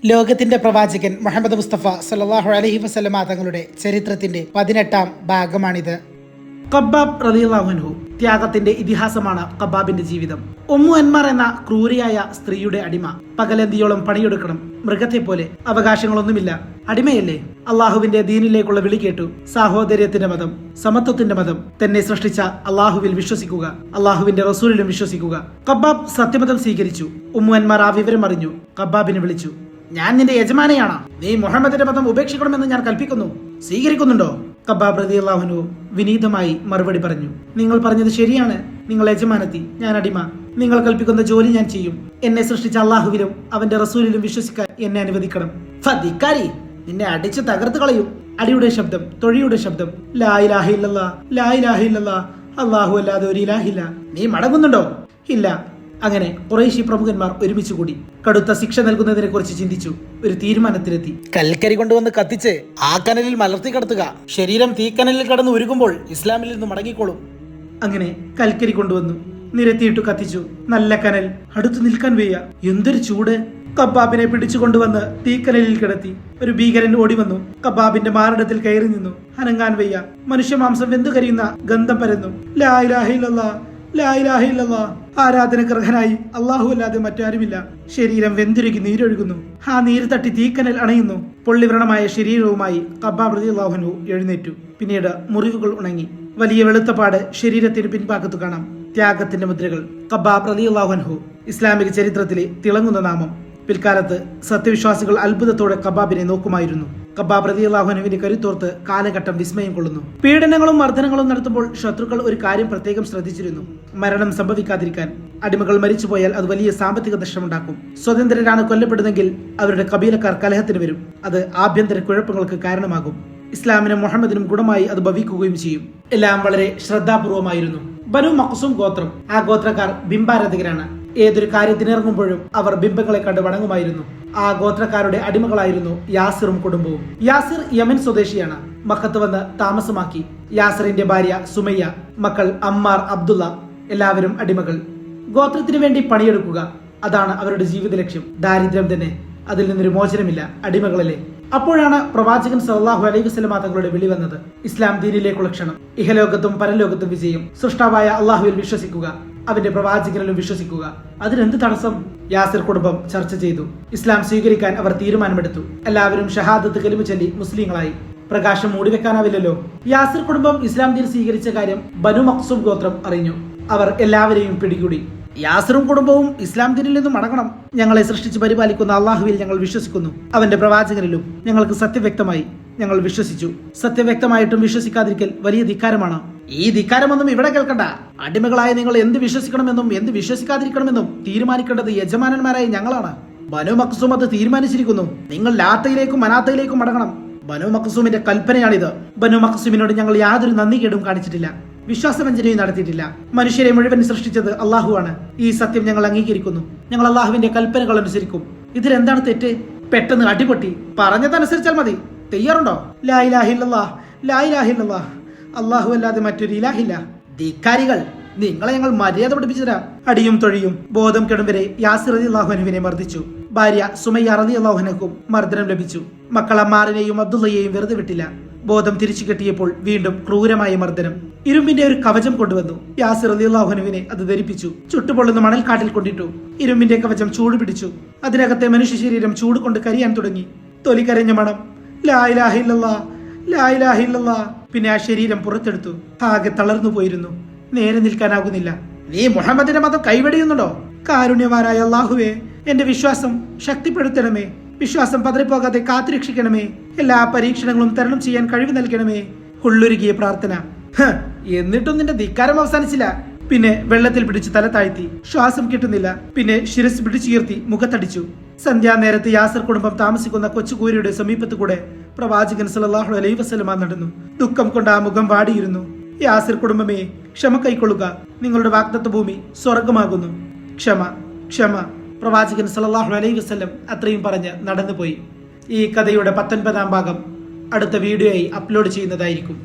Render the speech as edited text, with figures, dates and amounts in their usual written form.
ലോകത്തിന്റെ പ്രവാചകൻ മുഹമ്മദ് മുസ്തഫ സല്ലല്ലാഹു അലൈഹി വസല്ലമ തങ്ങളുടെ ചരിത്രത്തിന്റെ 18-ാം ഭാഗമാണിത്. ഖബ്ബാബ് റളിയല്ലാഹു അൻഹു. ത്യാഗത്തിന്റെ ഇതിഹാസമാണ് ഖബ്ബാബിന്റെ ജീവിതം. ഉമ്മു അൻമാർ എന്ന ക്രൂരിയായ സ്ത്രീയുടെ അടിമ. പകലന്തിയോളം പണിയെടുക്കണം. മൃഗത്തെ പോലെ. അവകാശങ്ങളൊന്നുമില്ല. അടിമയല്ലേ? അള്ളാഹുവിന്റെ ദീനിലേക്കുള്ള വിളി കേട്ടു. സാഹോദര്യത്തിന്റെ മതം, സമത്വത്തിന്റെ മതം. തന്നെ സൃഷ്ടിച്ച അള്ളാഹുവിൽ വിശ്വസിക്കുക, അള്ളാഹുവിന്റെ റസൂലിലും വിശ്വസിക്കുക. ഖബ്ബാബ് സത്യമതം സ്വീകരിച്ചു. ഉമ്മു അൻമാർ ആ വിവരം അറിഞ്ഞു. ഖബ്ബാബിനെ വിളിച്ചു. ഞാൻ നിന്റെ യജമാനയാണ്. നീ മുഹമ്മദിന്റെ മതം ഉപേക്ഷിക്കണമെന്ന് ഞാൻ കൽപ്പിക്കുന്നു. സ്വീകരിക്കുന്നുണ്ടോ? ഖബ്ബാബ് റളിയല്ലാഹു അൻഹു വിനീതമായി മറുപടി പറഞ്ഞു. നിങ്ങൾ പറഞ്ഞത് ശരിയാണ്. നിങ്ങൾ യജമാനത്തി, ഞാൻ അടിമ. നിങ്ങൾ കൽപ്പിക്കുന്ന ജോലി ഞാൻ ചെയ്യും. എന്നെ സൃഷ്ടിച്ച അള്ളാഹുവിലും അവന്റെ റസൂലിലും വിശ്വസിക്കാൻ എന്നെ അനുവദിക്കണം. ധിക്കാരി, നിന്നെ അടിച്ച് തകർത്ത് കളയും. അടിയുടെ ശബ്ദം, തൊഴിയുടെ ശബ്ദം. ലാ ഇലാഹ ഇല്ലല്ലാഹ്, ലാ ഇലാഹ ഇല്ലല്ലാഹ്, അല്ലാഹു അല്ലാതെ ഒരു ഇലാഹില്ല. നീ മടങ്ങുന്നുണ്ടോ? ഇല്ല. അങ്ങനെ ഖുറൈശി പ്രമുഖന്മാർ ഒരുമിച്ച് കൂടി കടുത്ത ശിക്ഷ നൽകുന്നതിനെ കുറിച്ച് ചിന്തിച്ചു. ഒരു തീരുമാനത്തിലെത്തി. കൽക്കരി കൊണ്ടുവന്ന് കത്തിച്ച് ആ കനലിൽ മലർത്തി കടത്തുക. ശരീരം തീക്കനലിൽ കടന്ന് ഉരുകുമ്പോൾ ഇസ്ലാമിൽ നിന്ന് മടങ്ങിക്കോളും. അങ്ങനെ കൽക്കരി കൊണ്ടുവന്നു നിരത്തിയിട്ടു കത്തിച്ചു. നല്ല കനൽ. അടുത്തു നിൽക്കാൻ വയ്യ. എന്തൊരു ചൂട്! ഖബ്ബാബിനെ പിടിച്ചു കൊണ്ടുവന്ന് തീക്കനലിൽ കിടത്തി. ഒരു ഭീകരൻ ഓടി വന്നു. ഖബ്ബാബിന്റെ മാറിടത്തിൽ കയറി നിന്നു. അനങ്ങാൻ വയ്യ. മനുഷ്യമാംസം വെന്തു കരിയുന്ന ഗന്ധം പരന്നു. ലാ ഇലാഹ ഇല്ലല്ലാഹ്, ലാ ഇലാഹ ഇല്ലല്ലാഹ്. ആരാധനകർഹനായി അള്ളാഹു അല്ലാതെ മറ്റാരുമില്ല. ശരീരം വെന്തുരുകി നീരൊഴുകുന്നു. ആ നീര് തട്ടി തീക്കനൽ അണയുന്നു. പൊള്ളിവ്രണമായ ശരീരവുമായി ഖബ്ബാബ് റളിയല്ലാഹു അൻഹു എഴുന്നേറ്റു. പിന്നീട് മുറിവുകൾ ഉണങ്ങി. വലിയ വെളുത്തപ്പാട് ശരീരത്തിന് പിൻഭാഗത്തു കാണാം. ത്യാഗത്തിന്റെ മുദ്രകൾ. ഖബ്ബാബ് റളിയല്ലാഹു അൻഹു ഇസ്ലാമിക ചരിത്രത്തിലെ തിളങ്ങുന്ന നാമം. പിൽക്കാലത്ത് സത്യവിശ്വാസികൾ അത്ഭുതത്തോടെ ഖബ്ബാബിനെ നോക്കുമായിരുന്നു. ഖബ്ബാബ് റളിയല്ലാഹു അൻഹുവിന്റെ കരുത്തോർത്ത് കാലഘട്ടം വിസ്മയം കൊള്ളുന്നു. പീഡനങ്ങളും മർദ്ദനങ്ങളും നടത്തുമ്പോൾ ശത്രുക്കൾ ഒരു കാര്യം പ്രത്യേകം ശ്രദ്ധിച്ചിരുന്നു. മരണം സംഭവിക്കാതിരിക്കാൻ. അടിമകൾ മരിച്ചുപോയാൽ അത് വലിയ സാമ്പത്തിക നഷ്ടമുണ്ടാക്കും. സ്വതന്ത്രരാണ് കൊല്ലപ്പെടുന്നെങ്കിൽ അവരുടെ കബീലക്കാർ കലഹത്തിന് വരും. അത് ആഭ്യന്തര കുഴപ്പങ്ങൾക്ക് കാരണമാകും. ഇസ്ലാമിനും മുഹമ്മദിനും ഗുണമായി അത് ഭവിക്കുകയും ചെയ്യും. എല്ലാം വളരെ ശ്രദ്ധാപൂർവമായിരുന്നു. ബനു മഖ്സൂം ഗോത്രം. ആ ഗോത്രക്കാർ ബിംബാരാധകരാണ്. ഏതൊരു കാര്യത്തിനിറങ്ങുമ്പോഴും അവർ ബിംബങ്ങളെ കണ്ട് വണങ്ങുമായിരുന്നു. ആ ഗോത്രക്കാരുടെ അടിമകളായിരുന്നു യാസിറും കുടുംബവും. യാസിർ യമൻ സ്വദേശിയാണ്. മക്കത്ത് വന്ന് താമസമാക്കി. യാസിറിന്റെ ഭാര്യ സുമയ്യ, മക്കൾ അമ്മാർ, അബ്ദുള്ള, എല്ലാവരും അടിമകൾ. ഗോത്രത്തിനു വേണ്ടി പണിയെടുക്കുക, അതാണ് അവരുടെ ജീവിത ലക്ഷ്യം. ദാരിദ്ര്യം തന്നെ. അതിൽ നിന്നൊരു മോചനമില്ല. അടിമകളല്ലേ? അപ്പോഴാണ് പ്രവാചകൻ സല്ലല്ലാഹു അലൈഹി വസല്ലമ തങ്ങളുടെ വിളി വന്നത്. ഇസ്ലാം ദീനിലേക്കുള്ള ക്ഷണം. ഇഹലോകത്തും പരലോകത്തും വിജയം. സൃഷ്ടാവായ അള്ളാഹുവിൽ വിശ്വസിക്കുക, അവന്റെ പ്രവാചകനിലും വിശ്വസിക്കുക. അതിനെന്ത് തടസ്സം? യാസിർ കുടുംബം ചർച്ച ചെയ്തു. ഇസ്ലാം സ്വീകരിക്കാൻ അവർ തീരുമാനമെടുത്തു. എല്ലാവരും ഷഹാദത്ത് കലിമ ചൊല്ലി മുസ്ലിങ്ങളായി. പ്രകാശം മൂടിവെക്കാനാവില്ലല്ലോ. യാസിർ കുടുംബം ഇസ്ലാം ദീൻ സ്വീകരിച്ച കാര്യം ബനു മഖ്സൂം ഗോത്രം അറിഞ്ഞു. അവർ എല്ലാവരെയും പിടികൂടി. യാസിറും കുടുംബവും ഇസ്ലാം ദീനിൽ നിന്നും മടങ്ങണം. ഞങ്ങളെ സൃഷ്ടിച്ച് പരിപാലിക്കുന്ന അള്ളാഹുവിൽ ഞങ്ങൾ വിശ്വസിക്കുന്നു. അവന്റെ പ്രവാചകനിലും ഞങ്ങൾക്ക് സത്യവ്യക്തമായി. ഞങ്ങൾ വിശ്വസിച്ചു. സത്യവ്യക്തമായിട്ടും വിശ്വസിക്കാതിരിക്കൽ വലിയ ധിക്കാരമാണ്. ഈ ധിക്കാരമൊന്നും ഇവിടെ കേൾക്കണ്ട. അടിമകളായ നിങ്ങൾ എന്ത് വിശ്വസിക്കണമെന്നും എന്ത് വിശ്വസിക്കാതിരിക്കണമെന്നും തീരുമാനിക്കേണ്ടത് യജമാനന്മാരായ ഞങ്ങളാണ്. ബനു മഖ്സൂം അത് തീരുമാനിച്ചിരിക്കുന്നു. നിങ്ങൾ ലാത്തയിലേക്കും മനാത്തയിലേക്കും മടങ്ങണം. ബനു മഖ്സൂമിന്റെ കൽപ്പനയാണിത്. ബനു മഖ്സൂമിനോട് ഞങ്ങൾ യാതൊരു നന്ദികേടും കാണിച്ചിട്ടില്ല. വിശ്വാസവഞ്ചനയും നടത്തിയിട്ടില്ല. മനുഷ്യരെ മുഴുവൻ സൃഷ്ടിച്ചത് അള്ളാഹുവാണ്. ഈ സത്യം ഞങ്ങൾ അംഗീകരിക്കുന്നു. ഞങ്ങൾ അള്ളാഹുവിന്റെ കൽപ്പനകൾ അനുസരിക്കും. ഇതിലെന്താണ് തെറ്റ്? പെട്ടെന്ന് അടിപൊട്ടി. പറഞ്ഞതനുസരിച്ചാൽ മതി. തയ്യാറുണ്ടോ? ലാ ഇലാഹ ഇല്ലല്ലാഹ്, ലാ ഇലാഹ ഇല്ലല്ലാഹ്, അള്ളാഹു അല്ലാതെ മറ്റൊരു ഇലാഹില്ല. ധിക്കാരികൾ, നിങ്ങളെ ഞങ്ങൾ മര്യാദ പഠിപ്പിച്ചതാ. അടിയും തൊഴിയും. ബോധം കെടും വരെ യാസിർ റളിയല്ലാഹു അൻഹുവിനെ മർദ്ദിച്ചു. ഭാര്യ സുമയ്യ റളിയല്ലാഹു അൻഹയ്ക്കും മർദ്ദനം ലഭിച്ചു. മക്കൾ അമ്മാറിനെയും അബ്ദുള്ളയെയും വെറുതെ വിട്ടില്ല. ബോധം തിരിച്ചു കെട്ടിയപ്പോൾ വീണ്ടും ക്രൂരമായ മർദ്ദനം. ഇരുമ്പിന്റെ ഒരു കവചം കൊണ്ടുവന്നു. യാസിർ റളിയല്ലാഹു അൻഹുവിനെ അത് ധരിപ്പിച്ചു. ചുട്ടുപൊള്ളുന്ന മണൽക്കാട്ടിൽ കൊണ്ടിട്ടു. ഇരുമ്പിന്റെ കവചം ചൂട് പിടിച്ചു. അതിനകത്തെ മനുഷ്യ ശരീരം ചൂട് കൊണ്ട് കരിയാൻ തുടങ്ങി. തൊലി കരഞ്ഞ മണം. ലാ ഇലാഹ ഇല്ലല്ലാഹ്, ലാ ഇലാഹ ഇല്ലല്ലാഹ്. പിന്നെ ആ ശരീരം പുറത്തെടുത്തു. ആകെ തളർന്നു പോയിരുന്നു. നേരെ നിൽക്കാനാകുന്നില്ല. നീ മുഹമ്മദിന്റെ മതം കൈവെടിയുന്നുണ്ടോ? കാരുണ്യവാനായ അല്ലാഹുവേ, എന്റെ വിശ്വാസം ശക്തിപ്പെടുത്തണമേ. വിശ്വാസം പതറിപ്പോകാതെ കാത്തുരക്ഷിക്കണമേ. എല്ലാ പരീക്ഷണങ്ങളും തരണം ചെയ്യാൻ കഴിവ് നൽകണമേ. ഉള്ളുരുകിയ പ്രാർത്ഥന. എന്നിട്ടും നിന്റെ ധിക്കാരം അവസാനിച്ചില്ല. പിന്നെ വെള്ളത്തിൽ പിടിച്ച് തല താഴ്ത്തി. ശ്വാസം കിട്ടുന്നില്ല. പിന്നെ ശിരസ് പിടിച്ചുയർത്തി മുഖത്തടിച്ചു. സന്ധ്യാനേരത്ത് യാസിർ കുടുംബം താമസിക്കുന്ന കൊച്ചുകൂരിയുടെ സമീപത്തു കൂടെ പ്രവാചകൻ സല്ലല്ലാഹു അലൈഹി വസല്ലമ നടന്നു. ദുഃഖം കൊണ്ട് ആ മുഖം വാടിയിരുന്നു. യാസിർ കുടുംബമേ, ക്ഷമ കൈക്കൊള്ളുക. നിങ്ങളുടെ വാഗ്ദത്ത ഭൂമി സ്വർഗമാകുന്നു. ക്ഷമ, ക്ഷമ. പ്രവാചകൻ സല്ലല്ലാഹു അലൈഹി വസല്ലം അത്രയും പറഞ്ഞ് നടന്നുപോയി. ഈ കഥയുടെ 19-ാം ഭാഗം അടുത്ത വീഡിയോയായി അപ്ലോഡ് ചെയ്യുന്നതായിരിക്കും.